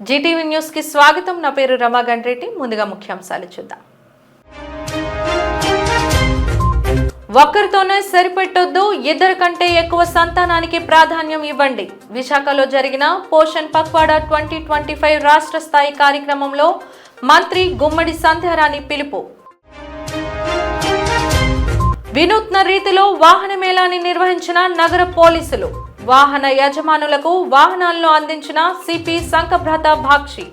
Zee TV news కి స్వాగతం. నా పేరు రమా గండ్రెడ్డి. ముందుగా ముఖ్యాంశాలు చూద్దాం. ఒక్కరితోనే సరిపెట్టొద్దు, ఇద్దరు కంటే ఎక్కువ సంతానానికి ప్రాధాన్యం ఇవ్వండి. విశాఖలో జరిగిన పోషణ్ పక్వాడా 2025 రాష్ట్ర స్థాయి కార్యక్రమంలో మంత్రి గుమ్మడి సంధ్యారాణి పిలుపు. వినూత్న రీతిలో వాహన మేళాని నిర్వహించిన నగర పోలీసులు. వాహన యజమానులకు వాహనాలను అందించిన సిపి సంకభ్రత భాక్షి.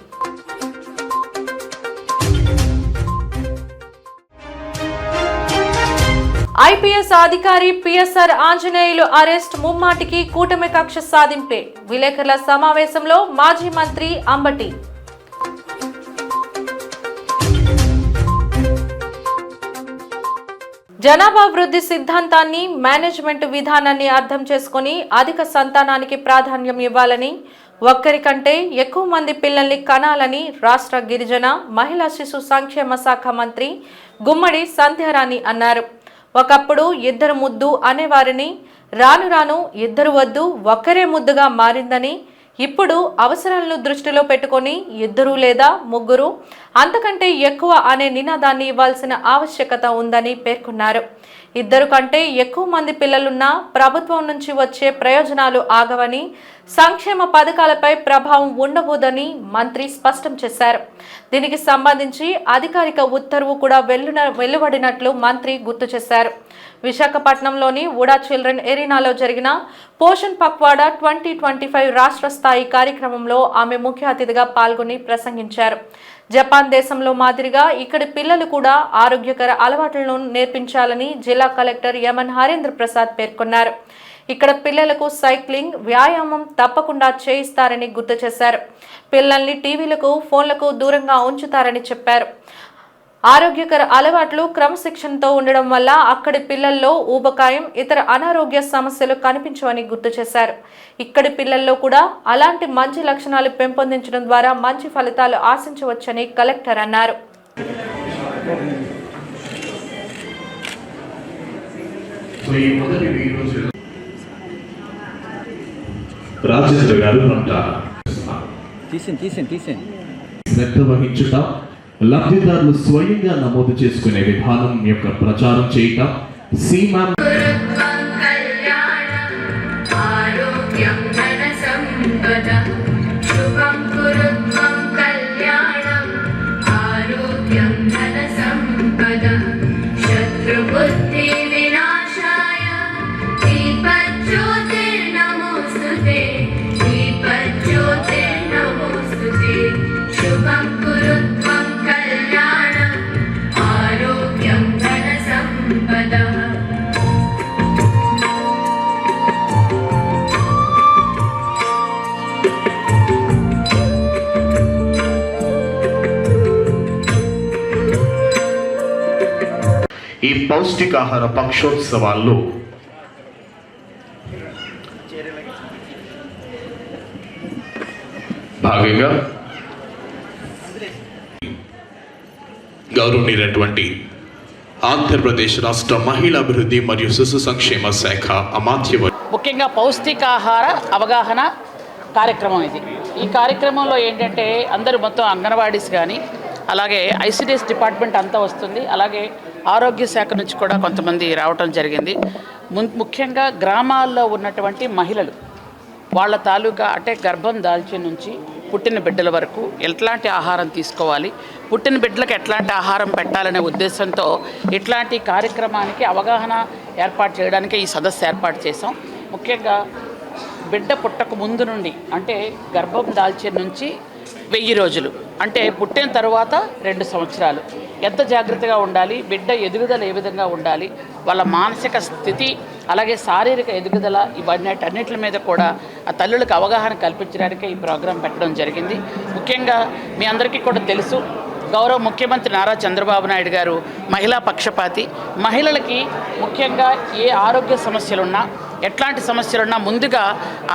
ఐపీఎస్ అధికారి పిఎస్ఆర్ ఆంజనేయులు అరెస్ట్ ముమ్మాటికి కూటమి కక్ష సాధింపే. విలేకరుల సమావేశంలో మాజీ మంత్రి అంబటి. జనాభా వృద్ధి సిద్ధాంతాన్ని, మేనేజ్మెంట్ విధానాన్ని అర్థం చేసుకుని అధిక సంతానానికి ప్రాధాన్యం ఇవ్వాలని, ఒక్కరికంటే ఎక్కువ మంది పిల్లల్ని కనాలని రాష్ట్ర గిరిజన మహిళా శిశు సంక్షేమ శాఖ మంత్రి గుమ్మడి సంధ్యారాణి అన్నారు. ఒకప్పుడు ఇద్దరు ముద్దు అనేవారిని, రాను రాను ఇద్దరు వద్దు ఒక్కరే ముద్దుగా మారిందని, ఇప్పుడు అవసరాలను దృష్టిలో పెట్టుకొని ఇద్దరు లేదా ముగ్గురు అంతకంటే ఎక్కువ అనే నినాదాన్ని ఇవ్వాల్సిన ఆవశ్యకత ఉందని పేర్కొన్నారు. ఇద్దరు కంటే ఎక్కువ మంది పిల్లలున్నా ప్రభుత్వం నుంచి వచ్చే ప్రయోజనాలు ఆగవని, సంక్షేమ పథకాలపై ప్రభావం ఉండబోదని మంత్రి స్పష్టం చేశారు. దీనికి సంబంధించి అధికారిక ఉత్తర్వు కూడా వెలువడినట్లు మంత్రి గుర్తు చేశారు. విశాఖపట్నంలోని వుడా చిల్డ్రన్ ఎరీనాలో జరిగిన పోషణ్ పక్వాడా 2025 రాష్ట్ర స్థాయి కార్యక్రమంలో ఆమె ముఖ్య అతిథిగా పాల్గొని ప్రసంగించారు. జపాన్ దేశంలో మాదిరిగా ఇక్కడి పిల్లలు కూడా ఆరోగ్యకర అలవాట్లను నేర్పించాలని జిల్లా కలెక్టర్ యమన్ హరేంద్ర ప్రసాద్ పేర్కొన్నారు. ఇక్కడ పిల్లలకు సైక్లింగ్, వ్యాయామం తప్పకుండా చేయిస్తారని గుర్తు చేశారు. పిల్లల్ని టీవీలకు, ఫోన్లకు దూరంగా ఉంచుతారని చెప్పారు. ఆరోగ్యకర అలవాట్లు, క్రమశిక్షణతో ఉండడం వల్ల అక్కడి పిల్లల్లో ఊబకాయం, ఇతర అనారోగ్య సమస్యలు కనిపించవని గుర్తు చేశారు. ఇక్కడి పిల్లల్లో కూడా అలాంటి మంచి లక్షణాలు పెంపొందించడం ద్వారా మంచి ఫలితాలు ఆశించవచ్చని కలెక్టర్ అన్నారు. లబ్ధిదారులు స్వయంగా నమోదు చేసుకునే విధానం యొక్క ప్రచారం చేయటం, సీమాన్ ఈ పౌష్టికాహార పక్షోత్సవాల్లో భాగంగా గౌరవనీయులైనటువంటి ఆంధ్రప్రదేశ్ రాష్ట్ర మహిళా అభివృద్ధి మరియు శిశు సంక్షేమ శాఖ అమాత్య ముఖ్యంగా పౌష్టికాహార అవగాహన కార్యక్రమం ఇది. ఈ కార్యక్రమంలో ఏంటంటే అందరూ మొత్తం అంగన్వాడీస్ కానీ, అలాగే ఐసిడిఎస్ డిపార్ట్మెంట్ అంతా వస్తుంది, అలాగే ఆరోగ్య శాఖ నుంచి కూడా కొంతమంది రావటం జరిగింది. ముఖ్యంగా గ్రామాల్లో ఉన్నటువంటి మహిళలు వాళ్ళ తాలూకా అంటే గర్భం దాల్చిన నుంచి పుట్టిన బిడ్డల వరకు ఎట్లాంటి ఆహారం తీసుకోవాలి, పుట్టిన బిడ్డలకు ఎట్లాంటి ఆహారం పెట్టాలనే ఉద్దేశంతో ఇట్లాంటి కార్యక్రమానికి అవగాహన ఏర్పాటు చేయడానికి ఈ సదస్సు ఏర్పాటు చేసాం. ముఖ్యంగా బిడ్డ పుట్టక ముందు నుండి అంటే గర్భం దాల్చిన నుంచి 1000 రోజులు అంటే పుట్టిన తర్వాత 2 సంవత్సరాలు ఎంత జాగ్రత్తగా ఉండాలి, బిడ్డ ఎదుగుదల ఏ విధంగా ఉండాలి, వాళ్ళ మానసిక స్థితి అలాగే శారీరక ఎదుగుదల ఇవన్నిటి మీద కూడా ఆ తల్లులకు అవగాహన కల్పించడానికి ఈ ప్రోగ్రాం పెట్టడం జరిగింది. ముఖ్యంగా మీ అందరికీ కూడా తెలుసు, గౌరవ ముఖ్యమంత్రి నారా చంద్రబాబు నాయుడు గారు మహిళా పక్షపాతి. మహిళలకి ముఖ్యంగా ఏ ఆరోగ్య సమస్యలున్నా, ఎట్లాంటి సమస్యలున్నా ముందుగా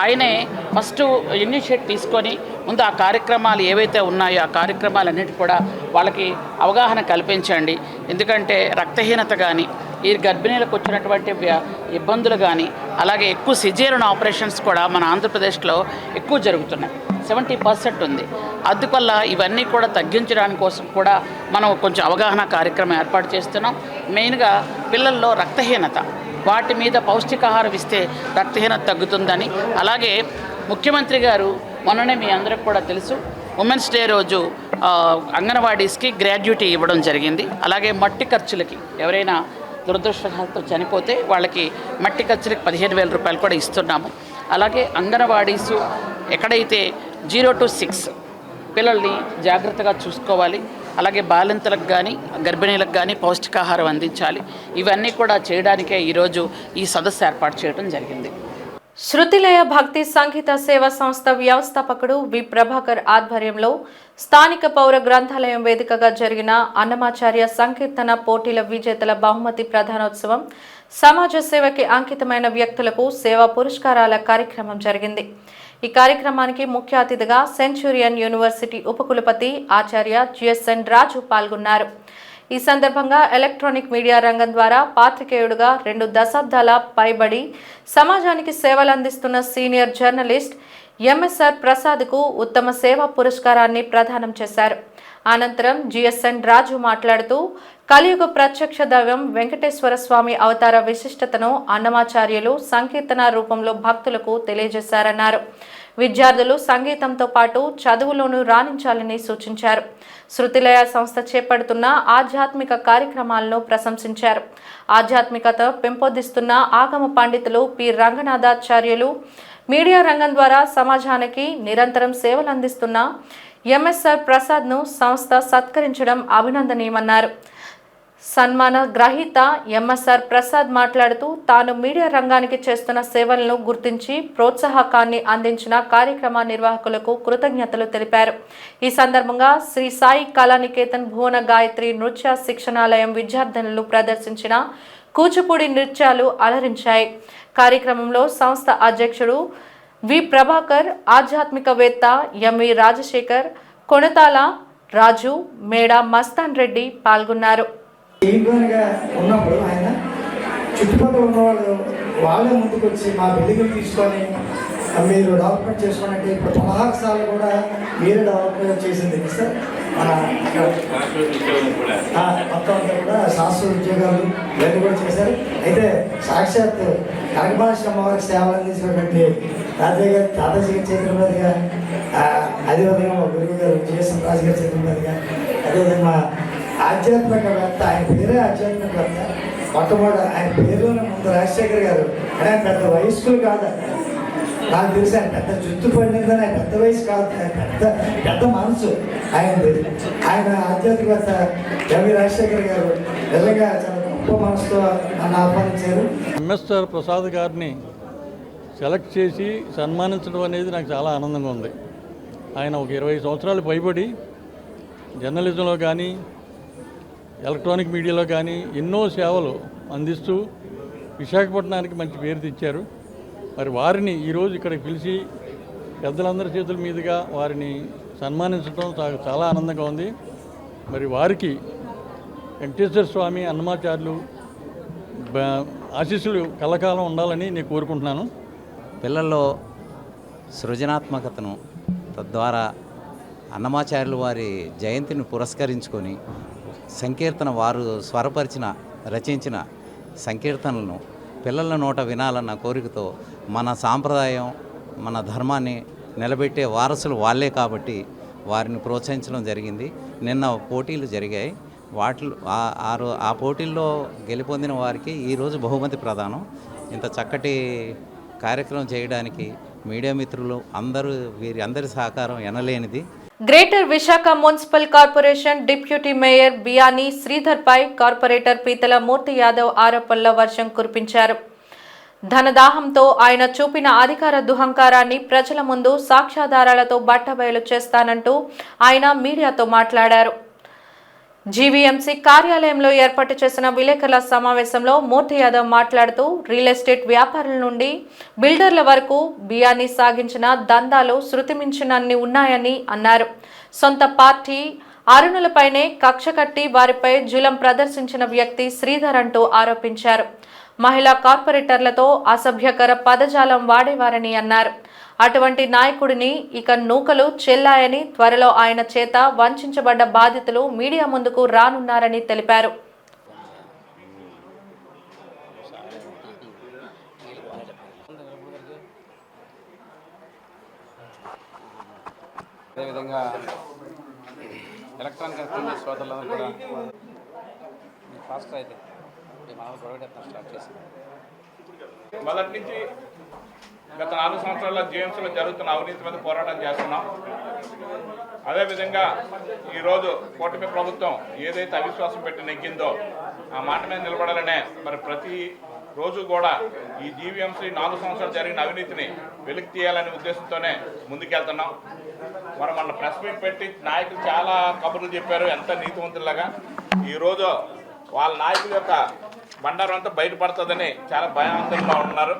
ఆయనే ఫస్ట్ ఇనిషియేట్ తీసుకొని ముందు ఆ కార్యక్రమాలు ఏవైతే ఉన్నాయో ఆ కార్యక్రమాలన్నిటి కూడా వాళ్ళకి అవగాహన కల్పించండి. ఎందుకంటే రక్తహీనత కానీ, ఈ గర్భిణీలకు వచ్చినటువంటి ఇబ్బందులు కానీ, అలాగే ఎక్కువ సిజేరియన్ ఆపరేషన్స్ కూడా మన ఆంధ్రప్రదేశ్లో ఎక్కువ జరుగుతున్నాయి. 70% ఉంది. అందువల్ల ఇవన్నీ కూడా తగ్గించడానికి కోసం కూడా మనం కొంచెం అవగాహన కార్యక్రమం ఏర్పాటు చేస్తున్నాం. మెయిన్గా పిల్లల్లో రక్తహీనత, వాటి మీద పౌష్టికాహారం ఇస్తే రక్తహీనత తగ్గుతుందని, అలాగే ముఖ్యమంత్రి గారు మొన్ననే మీ అందరికి కూడా తెలుసు ఉమెన్స్ డే రోజు అంగన్వాడీస్కి గ్రాడ్యుటీ ఇవ్వడం జరిగింది. అలాగే మట్టి ఖర్చులకి ఎవరైనా దురదృష్టవశాత్తు చనిపోతే వాళ్ళకి మట్టి ఖర్చులకి 15,000 రూపాయలు కూడా ఇస్తున్నాము. అలాగే అంగన్వాడీసు ఎక్కడైతే 0 to 6 పిల్లల్ని జాగ్రత్తగా చూసుకోవాలి, అలాగే బాలింతలకు కానీ గర్భిణీలకు కానీ పౌష్టికాహారం అందించాలి. ఇవన్నీ కూడా చేయడానికే ఈరోజు ఈ సదస్సు ఏర్పాటు చేయడం జరిగింది. శృతిలయ భక్తి సంగీత సేవా సంస్థ వ్యవస్థాపకుడు వి ప్రభాకర్ ఆధ్వర్యంలో స్థానిక పౌర గ్రంథాలయం వేదికగా జరిగిన అన్నమాచార్య సంకీర్తన పోటీల విజేతల బహుమతి ప్రధానోత్సవం, సమాజ సేవకి అంకితమైన వ్యక్తులకు సేవా పురస్కారాల కార్యక్రమం జరిగింది. ఈ కార్యక్రమానికి ముఖ్య అతిథిగా సెంచురియన్ యూనివర్సిటీ ఉపకులపతి ఆచార్య జిఎస్ఎన్ రాజు పాల్గొన్నారు. ఈ సందర్భంగా ఎలక్ట్రానిక్ మీడియా రంగం ద్వారా పాత్రికేయుడుగా 2 దశాబ్దాల పైబడి సమాజానికి సేవలు అందిస్తున్న సీనియర్ జర్నలిస్ట్ ఎంఎస్ఆర్ ప్రసాద్కు ఉత్తమ సేవా పురస్కారాన్ని ప్రదానం చేశారు. అనంతరం జిఎస్ఎన్ రాజు మాట్లాడుతూ కలియుగ ప్రత్యక్ష దైవం వెంకటేశ్వర స్వామి అవతార విశిష్టతను అన్నమాచార్యులు సంకీర్తన రూపంలో భక్తులకు తెలియజేశారన్నారు. విద్యార్థులు సంగీతంతో పాటు చదువులోనూ రాణించాలని సూచించారు. శృతిలయ సంస్థ చేపడుతున్న ఆధ్యాత్మిక కార్యక్రమాలను ప్రశంసించారు. ఆధ్యాత్మికత పెంపొందిస్తున్న ఆగమ పండితులు పి రంగనాథాచార్యులు మీడియా రంగం ద్వారా సమాజానికి నిరంతరం సేవలు అందిస్తున్న ఎంఎస్ఆర్ ప్రసాద్ను సంస్థ సత్కరించడం అభినందనీయమన్నారు. సన్మాన గ్రహీత ఎంఎస్ఆర్ ప్రసాద్ మాట్లాడుతూ తాను మీడియా రంగానికి చేస్తున్న సేవలను గుర్తించి ప్రోత్సాహకాన్ని అందించిన కార్యక్రమ నిర్వాహకులకు కృతజ్ఞతలు తెలిపారు. ఈ సందర్భంగా శ్రీ సాయి కళానికేతన్ భువన గాయత్రి నృత్య శిక్షణాలయం విద్యార్థినులు ప్రదర్శించిన కూచిపూడి నృత్యాలు అలరించాయి. కార్యక్రమంలో సంస్థ అధ్యక్షుడు వి ప్రభాకర్, ఆధ్యాత్మికవేత్త ఎంవి రాజశేఖర్, కొనతాల రాజు, మేడా మస్తాన్ రెడ్డి పాల్గొన్నారు. ఉన్నప్పుడు ఆయన చుట్టుపక్కల ఉన్నవాళ్ళు వాళ్ళే ముందుకు వచ్చి మా బిల్డింగ్లు తీసుకొని మీరు డెవలప్మెంట్ చేసుకోండి. ఇప్పుడు 16 సార్లు కూడా మీరే డెవలప్మెంట్ చేసింది సార్. మొత్తం అంతా కూడా శాస్త్ర ఉద్యోగాలు ఇవన్నీ కూడా చేశారు. అయితే సాక్షాత్ కనకభాష అమ్మవారికి సేవలు అందించినటువంటి తాతాజీ గారి చేతుల మీదుగా, అదేవిధంగా మా గురువు గారు జిఎస్ఎన్ రాజు గారి చేతుల మీదుగా, అదేవిధంగా ఆధ్యాత్మికవేత్త, ఆయన పేరే ఆధ్యాత్మికవేత్త. మొట్టమొదటి ఆయన పేరులోనే ముందు రాజశేఖర్ గారు, కానీ ఆయన పెద్ద వయస్కులు కాదు. నాకు తెలిసి ఆయన పెద్ద జుట్టు పడిందని, ఆయన పెద్ద వయసు కాదు, ఆయన పెద్ద మనసు ఆయనది. ఆయన ఆధ్యాత్మికవేత్త ఎంవి రాజశేఖర్ గారు నిజంగా చాలా గొప్ప మనసుతో నన్ను ఆహ్వానించారు. ఎంఎస్ఆర్ ప్రసాద్ గారిని సెలెక్ట్ చేసి సన్మానించడం అనేది నాకు చాలా ఆనందంగా ఉంది. ఆయన ఒక 20 సంవత్సరాలు పైబడి జర్నలిజంలో కానీ ఎలక్ట్రానిక్ మీడియాలో కానీ ఎన్నో సేవలు అందిస్తూ విశాఖపట్నానికి మంచి పేరు తెచ్చారు. మరి వారిని ఈరోజు ఇక్కడికి పిలిచి పెద్దలందరి చేతుల మీదుగా వారిని సన్మానించడం చాలా ఆనందంగా ఉంది. మరి వారికి వెంకటేశ్వర స్వామి అన్నమాచార్యులు ఆశీస్సులు కలకాలం ఉండాలని నేను కోరుకుంటున్నాను. పిల్లల్లో సృజనాత్మకతను, తద్వారా అన్నమాచార్యులు వారి జయంతిని పురస్కరించుకొని సంకీర్తన వారు రచించిన సంకీర్తనలను పిల్లల నోట వినాలన్న కోరికతో మన సాంప్రదాయం, మన ధర్మాన్ని నిలబెట్టే వారసులు వాళ్ళే కాబట్టి వారిని ప్రోత్సహించడం జరిగింది. నిన్న పోటీలు జరిగాయి. ఆ పోటీల్లో గెలుపొందిన వారికి ఈరోజు బహుమతి ప్రదానం. ఇంత చక్కటి కార్యక్రమం చేయడానికి మీడియా మిత్రులు వీరి అందరి సహకారం ఎనలేనిది. Greater Visakha municipal corporation deputy mayor Biyani Sridhar పై కార్పొరేటర్ పీతల మూర్తి యాదవ్ ఆరోపణల వర్షం కురిపించారు. ధనదాహంతో ఆయన చూపిన అధికార దుహంకారాన్ని ప్రజల ముందు సాక్ష్యాధారాలతో బట్టబయలు చేస్తానంటూ ఆయన మీడియాతో మాట్లాడారు. జీవీఎంసీ కార్యాలయంలో ఏర్పాటు చేసిన విలేకరుల సమావేశంలో మూర్తి యాదవ్ మాట్లాడుతూ రియల్ ఎస్టేట్ వ్యాపారుల నుండి బిల్డర్ల వరకు బియానీ సాగించిన దందాలు శృతిమించినన్ని ఉన్నాయని అన్నారు. సొంత పార్టీ అరుణులపైనే కక్ష కట్టి వారిపై జులం ప్రదర్శించిన వ్యక్తి శ్రీధర్ అంటూ ఆరోపించారు. మహిళా కార్పొరేటర్లతో అసభ్యకర పదజాలం వాడేవారని అన్నారు. అటువంటి నాయకుడిని ఇక నూకలు చెల్లాయని, త్వరలో ఆయన చేత వంచబడ్డ బాధితులు మీడియా ముందుకు రానున్నారని తెలిపారు. అదేవిధంగా ఎలక్ట్రానిక్ ఎలక్ట్రానిక్ సోదరులందరూ కూడా ఫాస్ట్ అయితే మనం గొడవ స్టార్ట్ చేసింది. మొదటి నుంచి గత 4 సంవత్సరాల్లో జీఎంసీలో జరుగుతున్న అవినీతి మీద పోరాటం చేస్తున్నాం. అదేవిధంగా ఈరోజు కూటమి ప్రభుత్వం ఏదైతే అవిశ్వాసం పెట్టి నెగ్గిందో ఆ మాట మీద నిలబడాలనే మరి ప్రతి రోజు కూడా ఈ జీవీఎంసీ 4 సంవత్సరాలు జరిగిన అవినీతిని వెలికి తీయాలనే ఉద్దేశంతోనే ముందుకెళ్తున్నాం. మరి మన ప్రెస్ మీట్ పెట్టి నాయకులు చాలా కబుర్లు చెప్పారు, ఎంత నీతివంతులాగా. ఈరోజు వాళ్ళ నాయకుల యొక్క బండారం అంతా బయటపడుతుందని చాలా భయాందోళనలో ఉన్నారు.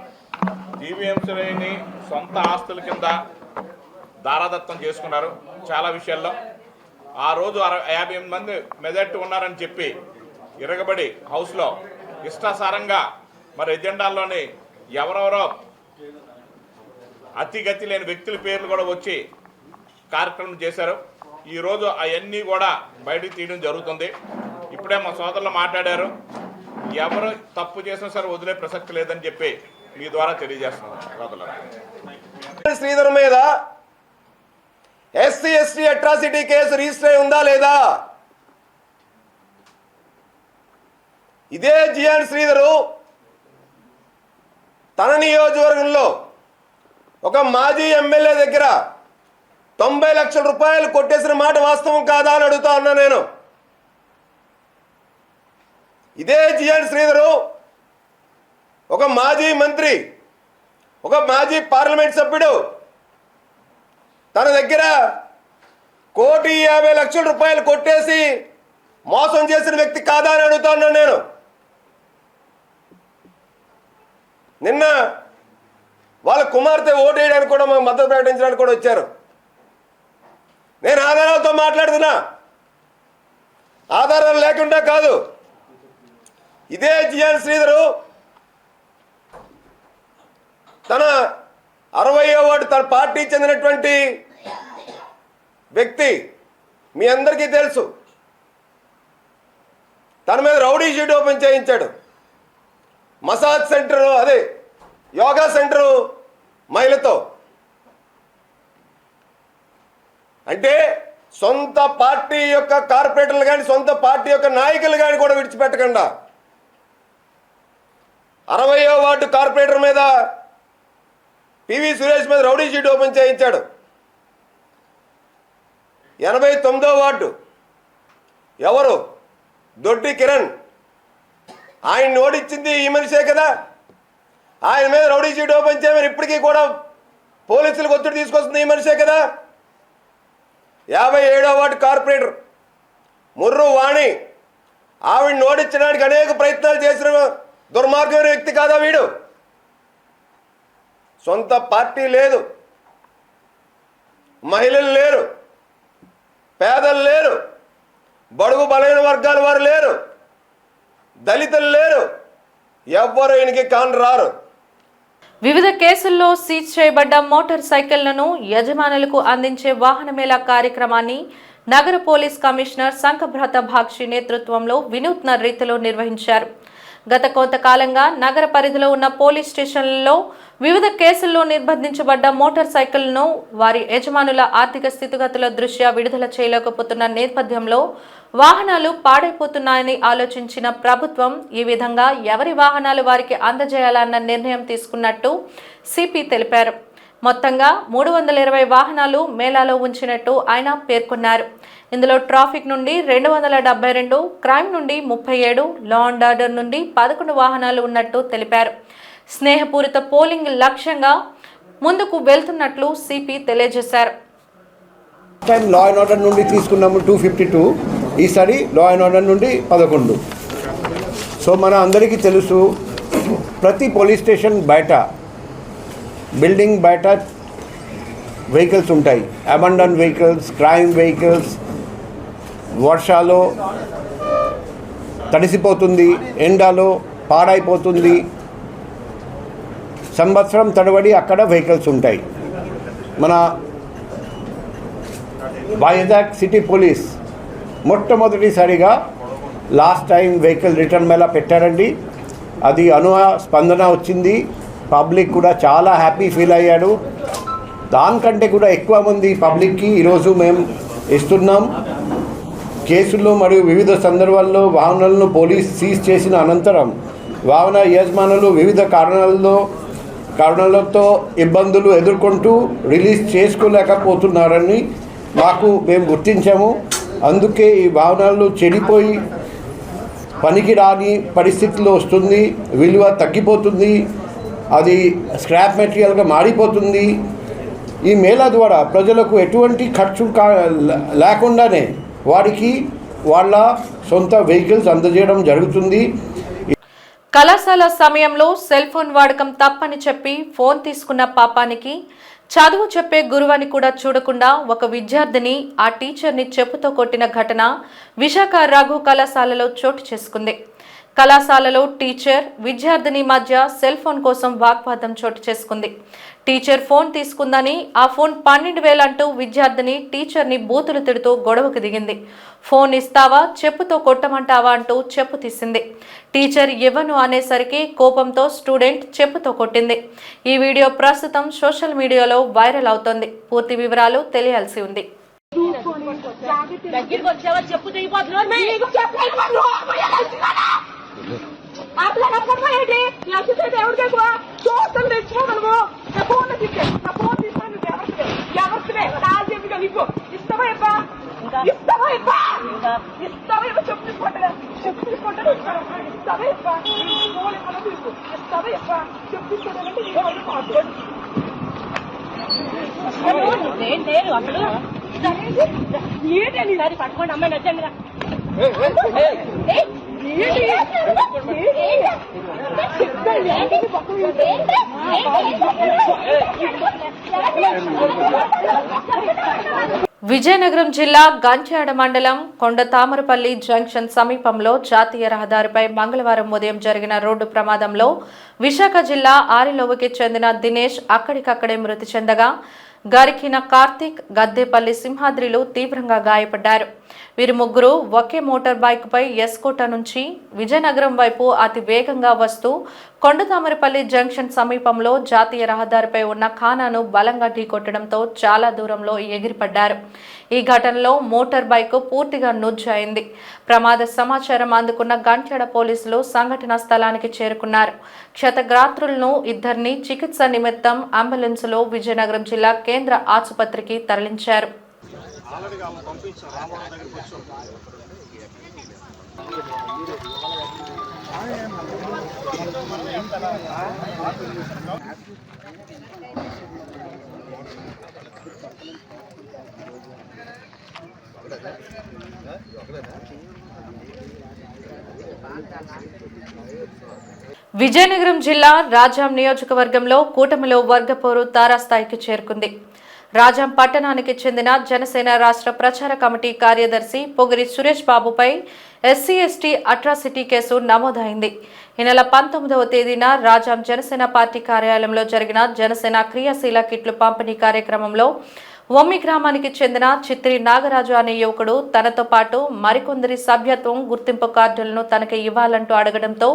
జీవీఎంసీని సొంత ఆస్తుల కింద దారాదత్తం చేసుకున్నారు చాలా విషయాల్లో. ఆ రోజు 58 మంది మెజార్టీ ఉన్నారని చెప్పి ఇరగబడి హౌస్లో ఇష్టాసారంగా మరి ఎజెండాల్లోని ఎవరెవరో అతిగతి లేని వ్యక్తుల పేర్లు కూడా వచ్చి కార్యక్రమం చేశారు. ఈరోజు అవన్నీ కూడా బయటకు తీయడం జరుగుతుంది. ఇప్పుడే మా సోదరులు మాట్లాడారు, ఎవరు తప్పు చేసినా సరే వదిలే ప్రసక్తి లేదని చెప్పి మీ ద్వారా తెలియజేస్తున్నాను. శ్రీధర్ మీద SC ST atrocity case register అయి ఉందా లేదా? ఇదే జిఎన్ శ్రీధరు తన నియోజకవర్గంలో ఒక మాజీ ఎమ్మెల్యే దగ్గర 90 లక్షల రూపాయలు కొట్టేసిన మాట వాస్తవం కాదా అని అడుగుతా ఉన్నా నేను. ఇదే జిఎన్ శ్రీధరు ఒక మాజీ మంత్రి, ఒక మాజీ పార్లమెంట్ సభ్యుడు తన దగ్గర 1,50,00,000 రూపాయలు కొట్టేసి మోసం చేసిన వ్యక్తి కాదా అని అడుగుతా ఉన్నాను నేను. నిన్న వాళ్ళ కుమార్తె ఓటు వేయడానికి కూడా మాకు మద్దతు ప్రకటించడానికి కూడా వచ్చారు. నేను ఆధారాలతో మాట్లాడుతున్నా, ఆధారాలు లేకుండా కాదు. ఇదే జిఎన్ శ్రీధరు తన 60వ వార్డు తన పార్టీ చెందినటువంటి వ్యక్తి, మీ అందరికీ తెలుసు. తన మీద రౌడీ షీట్ ఓపెన్ చేయించాడు. మసాజ్ సెంటర్, అదే యోగా సెంటరు మహిళతో. అంటే సొంత పార్టీ యొక్క కార్పొరేటర్లు కానీ సొంత పార్టీ యొక్క నాయకులు కానీ కూడా విడిచిపెట్టకుండా 60వ వార్డు కార్పొరేటర్ మీద పివి సురేష్ మీద రౌడీ షీట్ ఓపెన్ చేయించాడు. 89వ వార్డు ఎవరు? దొడ్డి కిరణ్. ఆయన ఓడించింది ఈ మనిషే కదా. ఆయన మీద రౌడీ షీట్ ఓపెన్ చేయమని ఇప్పటికీ కూడా పోలీసులకు ఒత్తిడి తీసుకొస్తుంది ఈ మనిషే కదా. 57వ వార్డు కార్పొరేటర్ ముర్రు వాణి, ఆవిడని ఓడించడానికి అనేక ప్రయత్నాలు చేసిన దుర్మార్గమైన వ్యక్తి కాదా వీడు? సొంత పార్టీ లేదు, మహిళలు లేరు, పేదలు లేరు, బడుగు బలైన వర్గాల వారు లేరు, దళితులు లేరు, ఎవ్వరు ఈయనకి కాని రారు. వివిధ కేసుల్లో సీజ్ చేయబడ్డ మోటార్ సైకిళ్లను యజమానులకు అందించే వాహన మేళా కార్యక్రమాన్ని నగర పోలీస్ కమిషనర్ సంకభ్రత భాక్షి నేతృత్వంలో వినూత్న రీతిలో నిర్వహించారు. గత కొంతకాలంగా నగర పరిధిలో ఉన్న పోలీస్ స్టేషన్లలో వివిధ కేసుల్లో నిర్బంధించబడ్డ మోటార్ సైకిళ్లను వారి యజమానుల ఆర్థిక స్థితిగతుల దృష్ట్యా విడుదల చేయలేకపోతున్న నేపథ్యంలో వాహనాలు పాడైపోతున్నాయని ఆలోచించిన ప్రభుత్వం ఈ విధంగా ఎవరి వాహనాలు వారికి అందజేయాలన్న నిర్ణయం తీసుకున్నట్టు సిపి తెలిపారు. మొత్తంగా 320 వాహనాలు మేళాలో ఉంచినట్టు ఆయన పేర్కొన్నారు. ఇందులో ట్రాఫిక్ నుండి 272, క్రైమ్ నుండి 37, లా అండ్ ఆర్డర్ నుండి 11 వాహనాలు ఉన్నట్టు తెలిపారు. స్నేహపూరిత పోలింగ్ లక్ష్యంగా ముందుకు వెళ్తున్నట్లు సిపి తెలియజేశారు. లా అండ్ ఆర్డర్ నుండి తీసుకున్నాము 252, ఈసారి లా అండ్ ఆర్డర్ నుండి 11. సో మన అందరికీ తెలుసు, ప్రతి పోలీస్ స్టేషన్ బయట, బిల్డింగ్ బయట వెహికల్స్ ఉంటాయి. Abandon vehicles, crime vehicles. వర్షాలో తడిసిపోతుంది, ఎండాలో పాడైపోతుంది, సంవత్సరం తడబడి అక్కడ వెహికల్స్ ఉంటాయి. మన వైజాగ్ సిటీ పోలీస్ మొట్టమొదటిసారిగా last time vehicle return Mela పెట్టారండి. అది స్పందన వచ్చింది. పబ్లిక్ కూడా చాలా హ్యాపీ ఫీల్ అయ్యాడు. దానికంటే కూడా ఎక్కువ మంది పబ్లిక్కి ఈరోజు మేము ఇస్తున్నాం. కేసుల్లో మరియు వివిధ సందర్భాల్లో వాహనాలను పోలీస్ సీజ్ చేసిన అనంతరం వాహన యజమానులు వివిధ కారణాలతో ఇబ్బందులు ఎదుర్కొంటూ రిలీజ్ చేసుకోలేకపోతున్నారని మేము గుర్తించాము. అందుకే ఈ వాహనాలు చెడిపోయి పనికి రాని పరిస్థితిలో వస్తుంది, విలువ తగ్గిపోతుంది, అది స్క్రాప్ మెటీరియల్గా మారిపోతుంది. ఈ మేళా ద్వారా ప్రజలకు ఎటువంటి ఖర్చు లేకుండానే వారికి వాళ్ళ సొంత వెహికల్స్ అందజేయడం జరుగుతుంది. కళాశాల సమయంలో సెల్ ఫోన్ వాడకం తప్పని చెప్పి ఫోన్ తీసుకున్న పాపానికి చదువు చెప్పే గురువని కూడా చూడకుండా ఒక విద్యార్థిని ఆ టీచర్ని చెప్పుతో కొట్టిన ఘటన విశాఖ రఘు కళాశాలలో చోటు చేసుకుంది. కళాశాలలో టీచర్ విద్యార్థిని మధ్య సెల్ ఫోన్ కోసం వాగ్వాదం చోటు చేసుకుంది. టీచర్ ఫోన్ తీసుకుందని ఆ ఫోన్ 12,000 అంటూ విద్యార్థిని టీచర్ని బూతులు తిడుతూ గొడవకు దిగింది. ఫోన్ ఇస్తావా, చెప్పుతో కొట్టమంటావా అంటూ చెప్పు తీసింది. టీచర్ ఇవ్వను అనేసరికి కోపంతో స్టూడెంట్ చెప్పుతో కొట్టింది. ఈ వీడియో ప్రస్తుతం సోషల్ మీడియాలో వైరల్ అవుతోంది. పూర్తి వివరాలు తెలియాల్సి ఉంది. పట్టుకోండి అమ్మాయి నచ్చండి. విజయనగరం జిల్లా గంట్యాడ మండలం కొండతామరపల్లి జంక్షన్ సమీపంలో జాతీయ రహదారిపై మంగళవారం ఉదయం జరిగిన రోడ్డు ప్రమాదంలో విశాఖ జిల్లా ఆరిలోవకి చెందిన దినేష్ అక్కడికక్కడే మృతి చెందగా గరికిన కార్తీక్, గద్దేపల్లి సింహాద్రిలు తీవ్రంగా గాయపడ్డారు. వీరి ముగ్గురు ఒకే మోటార్ బైక్ పై ఎస్కోట నుంచి విజయనగరం వైపు అతి వేగంగా వస్తూ కొండతామరపల్లి జంక్షన్ సమీపంలో జాతీయ రహదారిపై ఉన్న ఖానాను బలంగా ఢీకొట్టడంతో చాలా దూరంలో ఎగిరిపడ్డారు. ఈ ఘటనలో మోటార్ బైక్ పూర్తిగా నుజ్జయింది. ప్రమాద సమాచారం అందుకున్న గంట్యాడ పోలీసులు సంఘటనా స్థలానికి చేరుకున్నారు. క్షతగాత్రులను ఇద్దరిని చికిత్స నిమిత్తం అంబులెన్సులో విజయనగరం జిల్లా కేంద్ర ఆసుపత్రికి తరలించారు. విజయనగరం జిల్లా రాజాం నియోజకవర్గంలో కూటమిలో వర్గపోరు తారాస్థాయికి చేరుకుంది. రాజాం పట్టణానికి చెందిన జనసేన రాష్ట్ర ప్రచార కమిటీ కార్యదర్శి పొగిరి సురేష్ బాబుపై SC/ST అట్రాసిటీ కేసు నమోదైంది. ఈ నెల 19వ తేదీన రాజాం జనసేన పార్టీ కార్యాలయంలో జరిగిన జనసేన క్రియాశీల కిట్లు పంపిణీ కార్యక్రమంలో ఒమ్మి గ్రామానికి చెందిన చిత్రి నాగరాజు అనే యువకుడు తనతో పాటు మరికొందరి సభ్యత్వం గుర్తింపు కార్డులను తనకి ఇవ్వాలంటూ అడగడంతో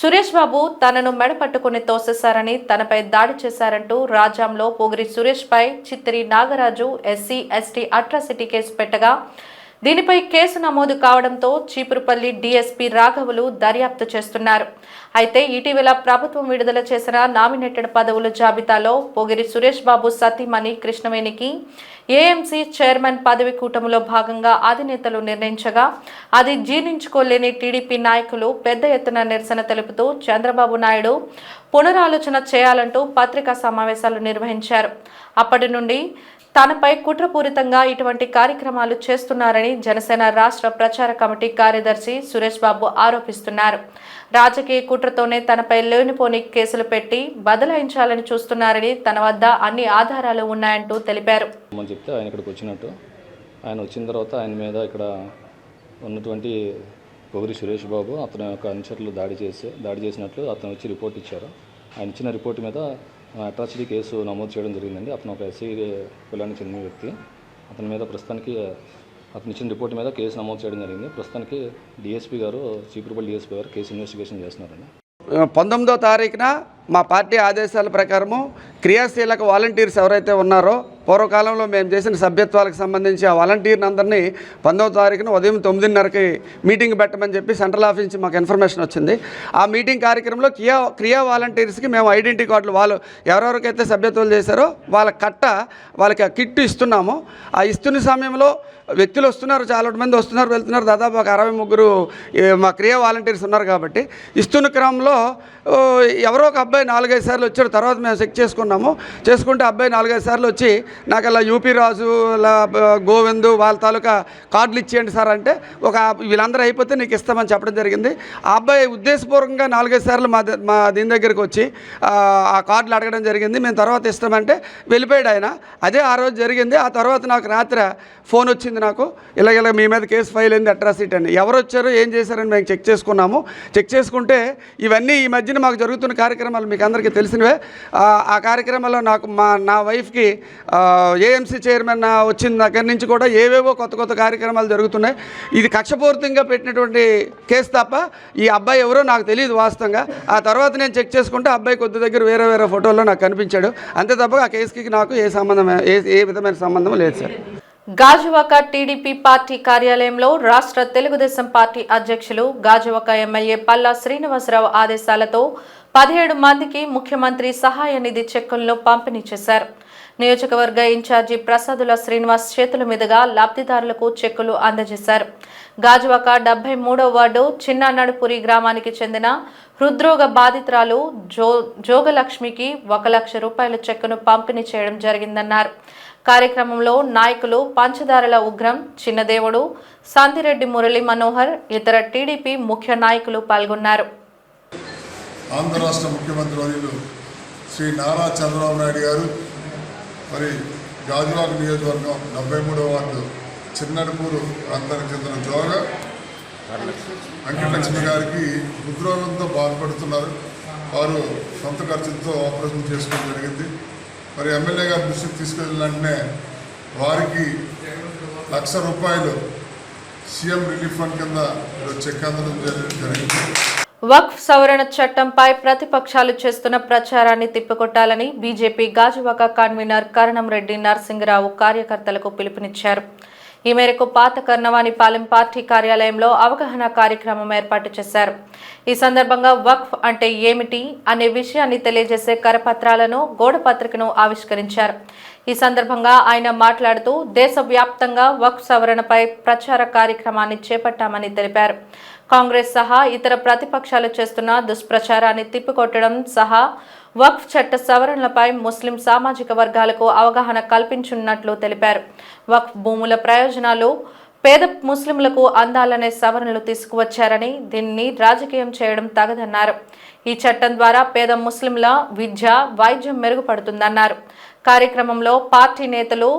సురేష్ బాబు తనను మెడపట్టుకుని తోసేశారని, తనపై దాడి చేశారంటూ రాజాంలో పొగిరి సురేష్ పై చిత్రి నాగరాజు SC/ST అట్రాసిటీ కేసు పెట్టగా దీనిపై కేసు నమోదు కావడంతో చీపురుపల్లి DSP రాఘవులు దర్యాప్తు చేస్తున్నారు. అయితే ఇటీవల ప్రభుత్వం విడుదల చేసిన నామినేటెడ్ పదవుల జాబితాలో పొగిరి సురేష్ బాబు సతీమణి కృష్ణవేణికి AMC చైర్మన్ పదవి కూటమిలో భాగంగా అధినేతలు నిర్ణయించగా అది జీర్ణించుకోలేని టీడీపీ నాయకులు పెద్ద ఎత్తున నిరసన తెలుపుతూ చంద్రబాబు నాయుడు పునరాలోచన చేయాలంటూ పత్రికా సమావేశాలు నిర్వహించారు. అప్పటి నుండి తనపై కుట్రపూరితంగా ఇటువంటి కార్యక్రమాలు చేస్తున్నారని జనసేన రాష్ట్ర ప్రచార కమిటీ కార్యదర్శి సురేష్ బాబు ఆరోపిస్తున్నారు. రాజకీయ కుట్రతోనే తనపై లేనిపోని కేసులు పెట్టి బదలాయించాలని చూస్తున్నారని, తన వద్ద అన్ని ఆధారాలు ఉన్నాయంటూ తెలిపారు. చెప్తే ఆయన ఇక్కడికి వచ్చినట్టు, ఆయన వచ్చిన తర్వాత ఆయన మీద ఇక్కడ ఉన్నటువంటి పొగిరి సురేష్ బాబు అతని యొక్క అనుచరులు దాడి చేసినట్లు అతను వచ్చి రిపోర్ట్ ఇచ్చారు. ఆయన ఇచ్చిన రిపోర్ట్ మీద అట్రాసిటీ కేసు నమోదు చేయడం జరిగిందండి. అతను ఒక ఎస్సీ కులానికి చెందిన వ్యక్తి. అతని మీద ప్రస్తుతానికి అతను ఇచ్చిన రిపోర్ట్ మీద కేసు నమోదు చేయడం జరిగింది. ప్రస్తుతానికి డిఎస్పీ గారు, చీపురుపల్లి డిఎస్పీ గారు కేసు ఇన్వెస్టిగేషన్ చేస్తున్నారండి. 19వ తారీఖున మా పార్టీ ఆదేశాల ప్రకారము క్రియాశీలక వాలంటీర్స్ ఎవరైతే ఉన్నారో పూర్వకాలంలో మేము చేసిన సభ్యత్వాలకు సంబంధించి ఆ వాలంటీర్ని అందరినీ 19వ తారీఖున ఉదయం 9:30కి మీటింగ్ పెట్టమని చెప్పి సెంట్రల్ ఆఫీస్ నుంచి మాకు ఇన్ఫర్మేషన్ వచ్చింది. ఆ మీటింగ్ కార్యక్రమంలో క్రియా వాలంటీర్స్కి మేము ఐడెంటిటీ కార్డులు వాళ్ళు ఎవరెవరికైతే సభ్యత్వాలు చేశారో వాళ్ళకి కిట్ ఇస్తున్నాము. ఆ ఇస్తున్న సమయంలో వ్యక్తులు వస్తున్నారు, చాలా మంది వస్తున్నారు, వెళ్తున్నారు. దాదాపు ఒక 63 మా క్రియా వాలంటీర్స్ ఉన్నారు. కాబట్టి ఇస్తున్న క్రమంలో ఎవరో ఒక అబ్బాయి 4-5 సార్లు వచ్చాడు. తర్వాత మేము చెక్ చేసుకుంటే అబ్బాయి 4-5 సార్లు వచ్చి నాకు అలా యూపీ రాజు, అలా గోవిందు వాళ్ళ తాలూకా కార్డులు ఇచ్చేయండి సార్ అంటే, వీళ్ళందరూ అయిపోతే నీకు ఇస్తామని చెప్పడం జరిగింది. ఆ అబ్బాయి ఉద్దేశపూర్వకంగా 4-5 సార్లు మా దీని దగ్గరికి వచ్చి ఆ కార్డులు అడగడం జరిగింది. మేము తర్వాత ఇస్తామంటే వెళ్ళిపోయాడు ఆయన. అదే ఆ రోజు జరిగింది. ఆ తర్వాత నాకు రాత్రి ఫోన్ వచ్చింది, నాకు ఇలాగ మీ మీద కేసు ఫైల్ అయింది అట్రాసిటీ అని. ఎవరు వచ్చారో ఏం చేశారని మేము చెక్ చేసుకున్నాము. చెక్ చేసుకుంటే ఇవన్నీ ఈ మధ్యన మాకు జరుగుతున్న కార్యక్రమాలు మీకు అందరికీ తెలిసినవే. ఆ కార్యక్రమంలో నా వైఫ్కి ఏఎంసీ చైర్మన్ వచ్చిన దగ్గర నుంచి కూడా ఏవేవో కొత్త కార్యక్రమాలు జరుగుతున్నాయి. ఇది కక్షపూరితంగా పెట్టినటువంటి కేసు తప్ప ఈ అబ్బాయి ఎవరో నాకు తెలియదు వాస్తవంగా. ఆ తర్వాత నేను చెక్ చేసుకుంటే అబ్బాయి కొద్ది దగ్గర వేరే ఫోటోల్లో నాకు కనిపించాడు. అంతే తప్ప ఆ కేసుకి నాకు ఏ విధమైన సంబంధం లేదు సార్. గాజువాక టీడీపీ పార్టీ కార్యాలయంలో రాష్ట్ర తెలుగుదేశం పార్టీ అధ్యక్షులు గాజువాక ఎమ్మెల్యే పల్లా శ్రీనివాసరావు ఆదేశాలతో 17 మందికి ముఖ్యమంత్రి సహాయ నిధి చెక్కులను పంపిణీ చేశారు. నియోజకవర్గ ఇన్ఛార్జి ప్రసాదుల శ్రీనివాస్ చేతుల మీదుగా లబ్ధిదారులకు చెక్కులు అందజేశారు. గాజువాక 73వ వార్డు చిన్న నడుపురి గ్రామానికి చెందిన హృద్రోగ బాధితురాలు జోగలక్ష్మికి 1 లక్ష రూపాయల చెక్కును పంపిణీ చేయడం జరిగిందన్నారు. కార్యక్రమంలో నాయకులు పంచదారల ఉగ్రం, చిన్నదేవుడు, సంతిరెడ్డి మురళి మనోహర్, ఇతర టీడీపీ ముఖ్య నాయకులు పాల్గొన్నారు. ఆంధ్ర రాష్ట్ర ముఖ్యమంత్రి వర్యులు శ్రీ నారా చంద్రబాబు నాయుడు గారు మరి గాజువాక నియోజకవర్గం 73వ వార్డు చిన్నడుపూరు ప్రాంతానికి చెందిన జోగ వెంకటలక్ష్మి గారికి హృద్రోగంతో బాధపడుతున్నారు. వారు సొంత ఖర్చులతో ఆపరేషన్ చేసుకోవడం జరిగింది. మరి ఎమ్మెల్యే గారి దృష్టికి తీసుకెళ్ళిన వెంటనే వారికి 1 లక్ష రూపాయలు సీఎం రిలీఫ్ ఫండ్ కింద చెక్ అందడం జరిగింది. వక్ఫ్ సవరణ చట్టంపై ప్రతిపక్షాలు చేస్తున్న ప్రచారాన్ని తిప్పికొట్టాలని బీజేపీ గాజువాక కన్వీనర్ కరణం రెడ్డి నరసింగరావు కార్యకర్తలకు పిలుపునిచ్చారు. ఈ మేరకు పాత కర్ణవానిపాలెం పార్టీ కార్యాలయంలో అవగాహన కార్యక్రమం ఏర్పాటు చేశారు. ఈ సందర్భంగా వక్ఫ్ అంటే ఏమిటి అనే విషయాన్ని తెలియజేసే కరపత్రాలను, గోడ పత్రికను ఆవిష్కరించారు. ఈ సందర్భంగా ఆయన మాట్లాడుతూ దేశవ్యాప్తంగా వక్ఫ్ సవరణపై ప్రచార కార్యక్రమాన్ని చేపట్టామని తెలిపారు. కాంగ్రెస్ సహా ఇతర ప్రతిపక్షాలు చేస్తున్న దుష్ప్రచారాన్ని తిప్పికొట్టడం సహా వక్ఫ్ చట్ట సవరణలపై ముస్లిం సామాజిక వర్గాలకు అవగాహన కల్పించనున్నట్లు తెలిపారు. వక్ఫ్ భూముల ప్రయోజనాలు పేద ముస్లింలకు అందాలనే సవరణలు తీసుకువచ్చారని, దీన్ని రాజకీయం చేయడం తగదన్నారు. ఈ చట్టం ద్వారా పేద ముస్లింల విద్య, వైద్యం మెరుగుపడుతుందన్నారు. కార్యక్రమంలో పార్టీ నేతలు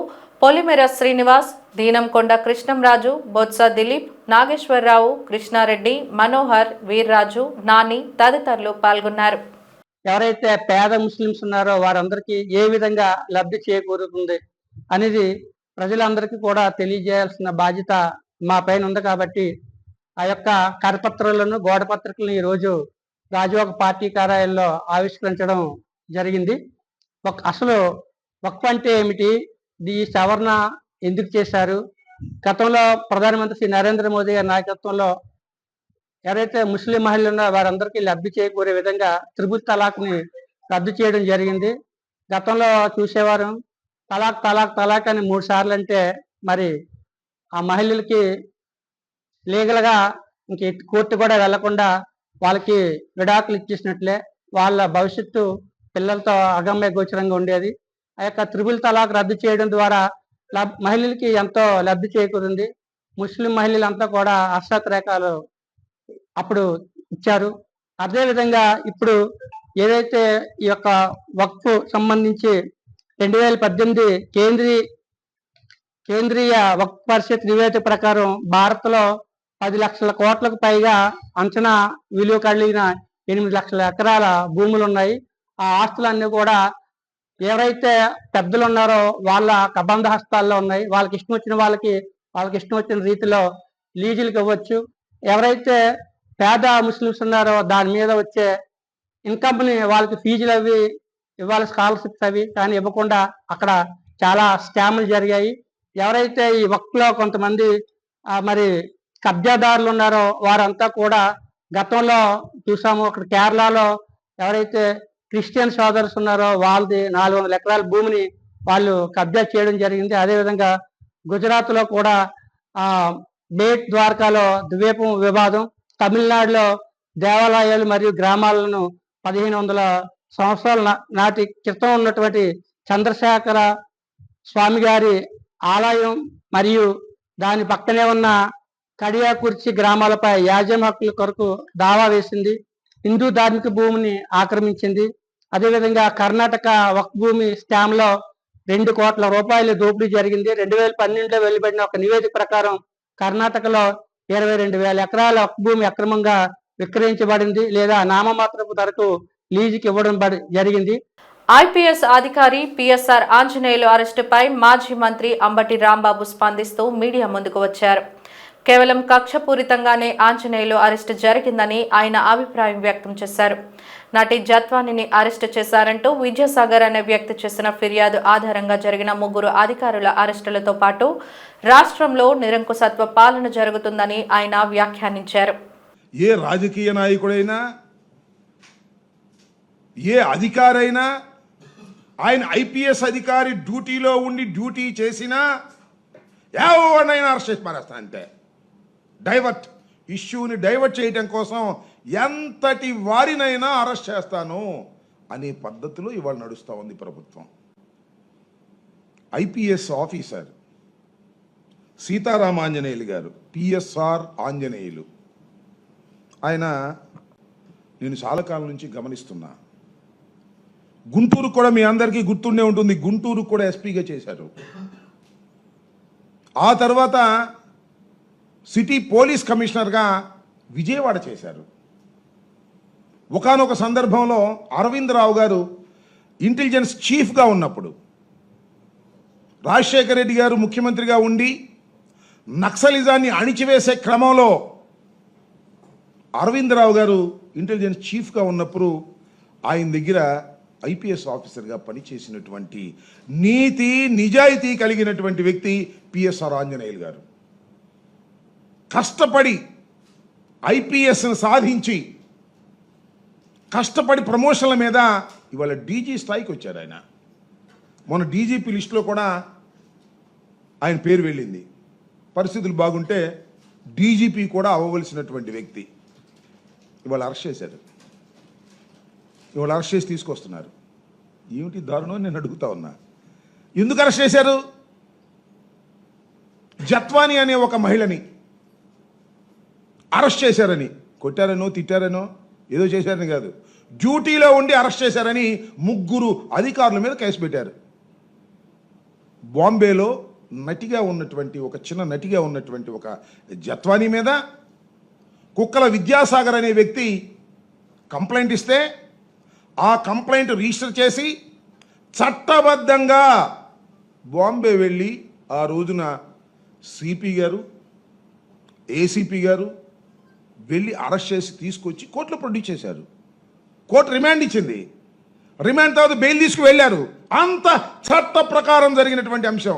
పొలిమేర శ్రీనివాస్, దీనంకొండ కృష్ణంరాజు, బొత్స దిలీప్, నాగేశ్వరరావు, కృష్ణారెడ్డి, మనోహర్, వీర్రాజు, నాని తదితరులు పాల్గొన్నారు. ఎవరైతే పేద ముస్లింస్ ఉన్నారో వారందరికీ ఏ విధంగా లబ్ధి చేకూరుతుంది అనేది ప్రజలందరికీ కూడా తెలియజేయాల్సిన బాధ్యత మా పైన ఉంది. కాబట్టి ఆ యొక్క కరపత్రాలను, గోడ పత్రికలను ఈరోజు గాజువాక పార్టీ కార్యాలయంలో ఆవిష్కరించడం జరిగింది. అసలు వక్ఫ్ అంటే ఏమిటి, ఈ సవరణ ఎందుకు చేశారు, గతంలో ప్రధానమంత్రి శ్రీ నరేంద్ర మోదీ గారి నాయకత్వంలో ఎవరైతే ముస్లిం మహిళలు ఉన్నారో వారందరికీ లబ్ధి చేకూరే విధంగా త్రిపుల్ తలాక్ని రద్దు చేయడం జరిగింది. గతంలో చూసేవారు తలాక్ తలాక్ తలాక్ అని 3 సార్లు అంటే మరి ఆ మహిళలకి లీగల్గా ఇంక కోర్టు కూడా వెళ్లకుండా వాళ్ళకి విడాకులు ఇచ్చేసినట్లే, వాళ్ళ భవిష్యత్తు పిల్లలతో అగమ్య గోచరంగా ఉండేది. ఆ యొక్క త్రిపుల్ తలాక్ రద్దు చేయడం ద్వారా మహిళలకి ఎంతో లబ్ధి చేకూరింది. ముస్లిం మహిళలంతా కూడా హర్షాతిరేకాలు అప్పుడు ఇచ్చారు. అదేవిధంగా ఇప్పుడు ఏదైతే ఈ యొక్క వక్ఫ్ సంబంధించి 2018 కేంద్రీయ వక్ఫ్ పరిషత్ నివేదిక ప్రకారం భారత్లో 10 లక్షల కోట్లకు పైగా అంచనా విలువ కలిగిన 8 లక్షల ఎకరాల భూములు ఉన్నాయి. ఆ ఆస్తులన్నీ కూడా ఎవరైతే పెద్దలు ఉన్నారో వాళ్ళ కబంధ హస్తాల్లో ఉన్నాయి. వాళ్ళకి ఇష్టం వచ్చిన వాళ్ళకి ఇష్టం వచ్చిన రీతిలో లీజులకు ఇవ్వచ్చు. ఎవరైతే పేద ముస్లిమ్స్ ఉన్నారో దాని మీద వచ్చే ఇన్కమ్ని వాళ్ళకి ఫీజులు అవి ఇవ్వాలి, స్కాలర్షిప్స్ అవి, కానీ ఇవ్వకుండా అక్కడ చాలా స్కాములు జరిగాయి. ఎవరైతే ఈ వక్ఫ్లో కొంతమంది మరి కబ్జాదారులు ఉన్నారో వారంతా కూడా గతంలో చూసాము. అక్కడ కేరళలో ఎవరైతే క్రిస్టియన్ సోదర్స్ ఉన్నారో వాళ్ళది 400 ఎకరాల భూమిని వాళ్ళు కబ్జా చేయడం జరిగింది. అదేవిధంగా గుజరాత్లో కూడా బేట్ ద్వారకాలో ద్వీపం వివాదం, తమిళనాడులో దేవాలయాలు మరియు గ్రామాలను 1500 సంవత్సరాల నాటి క్రితం ఉన్నటువంటి చంద్రశేఖర స్వామి గారి ఆలయం మరియు దాని పక్కనే ఉన్న కడియాకుర్చి గ్రామాలపై యాజమాన్య హక్కుల కొరకు దావా వేసింది. హిందూ ధార్మిక భూమిని ఆక్రమించింది. అదేవిధంగా కర్ణాటక వక్ఫ్ భూమి స్కామ్లో 2 కోట్ల రూపాయల దోపిడీ జరిగింది. 2012లో వెలువడిన ఒక నివేదిక ప్రకారం కర్ణాటకలో 22,000 ఎకరాల వక్ఫ్ భూమి అక్రమంగా విక్రయించబడింది లేదా నామమాత్రపు ధరకు లీజుకి ఇవ్వడం జరిగింది. ఐపీఎస్ అధికారి పిఎస్ఆర్ ఆంజనేయులు అరెస్టుపై మాజీ మంత్రి అంబటి రాంబాబు స్పందిస్తూ మీడియా ముందుకు వచ్చారు. కేవలం కక్షపూరితంగానే ఆంజనేయులు అరెస్టు జరిగిందని ఆయన అభిప్రాయం వ్యక్తం చేశారు. నటి జత్వానిని అరెస్టు చేశారంటూ విద్యాసాగర్ అనే వ్యక్తి చేసిన ఫిర్యాదు ఆధారంగా జరిగిన 3 అధికారుల అరెస్టులతో పాటు రాష్ట్రంలో నిరంకుశత్వ పాలన జరుగుతుందని ఆయన వ్యాఖ్యానించారు. ఏ రాజకీయ నాయకుడైనా, ఏ అధికారైనా, ఆయన ఐపీఎస్ అధికారి డ్యూటీలో ఉండి డ్యూటీ చేసినా ఎవరినైనా అరెస్ట్ చేసి మారేస్తా అంతే. ఇష్యూని డైవర్ట్ చేయడం కోసం ఎంతటి వారినైనా అరెస్ట్ చేస్తాను అనే పద్ధతిలో ఇవాళ నడుస్తూ ఉంది ప్రభుత్వం. ఐపీఎస్ ఆఫీసర్ సీతారామాంజనేయులు గారు, పిఎస్ఆర్ ఆంజనేయులు, ఆయన నేను చాలా కాలం నుంచి గమనిస్తున్నా. గుంటూరు కూడా మీ అందరికీ గుర్తుండే ఉంటుంది, గుంటూరు కూడా ఎస్పీగా చేశారు. ఆ తర్వాత సిటీ పోలీస్ కమిషనర్గా విజయవాడ చేశారు. ఒకానొక సందర్భంలో అరవింద్ రావు గారు ఇంటెలిజెన్స్ చీఫ్గా ఉన్నప్పుడు రాజశేఖర రెడ్డి గారు ముఖ్యమంత్రిగా ఉండి నక్సలిజాన్ని అణిచివేసే క్రమంలో అరవింద్ రావు గారు ఇంటెలిజెన్స్ చీఫ్గా ఉన్నప్పుడు ఆయన దగ్గర ఐపీఎస్ ఆఫీసర్గా పనిచేసినటువంటి నీతి నిజాయితీ కలిగినటువంటి వ్యక్తి పిఎస్ఆర్ ఆంజనేయులు గారు. కష్టపడి ఐపీఎస్ను సాధించి కష్టపడి ప్రమోషన్ల మీద ఇవాళ డీజీ స్థాయికి వచ్చారు ఆయన. మొన్న డీజీపీ లిస్టులో కూడా ఆయన పేరు వెళ్ళింది. పరిస్థితులు బాగుంటే డీజీపీ కూడా అవ్వవలసినటువంటి వ్యక్తి ఇవాళ అరెస్ట్ చేశారు. ఇవాళ అరెస్ట్ చేసి తీసుకొస్తున్నారు. ఏమిటి దారుణం నేను అడుగుతా ఉన్నా. ఎందుకు అరెస్ట్ చేశారు? జత్వాని అనే ఒక మహిళని అరెస్ట్ చేశారని, కొట్టారనో తిట్టారనో ఏదో చేశారని కాదు, డ్యూటీలో ఉండి అరెస్ట్ చేశారని 3 అధికారుల మీద కేసు పెట్టారు. బాంబేలో నటిగా ఉన్నటువంటి ఒక చిన్న నటిగా ఉన్నటువంటి ఒక జత్వాని మీద కుక్కల విద్యాసాగర్ అనే వ్యక్తి కంప్లైంట్ ఇస్తే ఆ కంప్లైంట్ రిజిస్టర్ చేసి చట్టబద్ధంగా బాంబే వెళ్ళి ఆ రోజున సిపి గారు, ఏసీపీ గారు వెళ్ళి అరెస్ట్ చేసి తీసుకొచ్చి కోర్టులో ప్రొడ్యూస్ చేశారు. కోర్టు రిమాండ్ ఇచ్చింది. రిమాండ్ తర్వాత బెయిల్ తీసుకు వెళ్ళారు. అంత చట్ట ప్రకారం జరిగినటువంటి అంశం.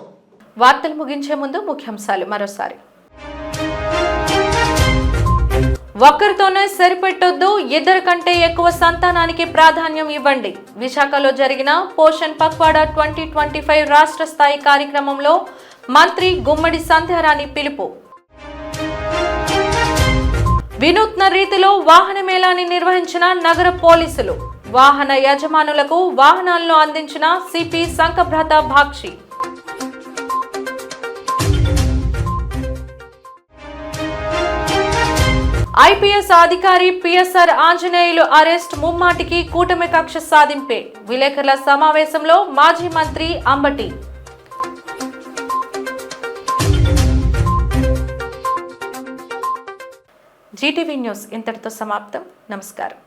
వార్తలు ముగించే ముందు ముఖ్యాంశాలు మరోసారి. ఒక్కరితోనే సరిపెట్టొద్దు, 2 కంటే ఎక్కువ సంతానానికి ప్రాధాన్యం ఇవ్వండి. విశాఖలో జరిగిన పోషణ్ పక్వాడా 2025 రాష్ట్ర స్థాయి కార్యక్రమంలో మంత్రి గుమ్మడి సంధ్యారాణి పిలుపు. వినూత్న రీతిలో వాహన మేళాన్ని నిర్వహించిన నగర పోలీసులు. వాహన యజమానులకు వాహనాలను అందించిన సిపి సంకభ్రత భాక్షి. ఐపీఎస్ అధికారి పిఎస్ఆర్ ఆంజనేయులు అరెస్ట్ ముమ్మాటికి కూటమి కక్ష సాధింపే. విలేకరుల సమావేశంలో మాజీ మంత్రి అంబటి. జీటీవీ న్యూస్ ఇంతటితో సమాప్తం. నమస్కారం.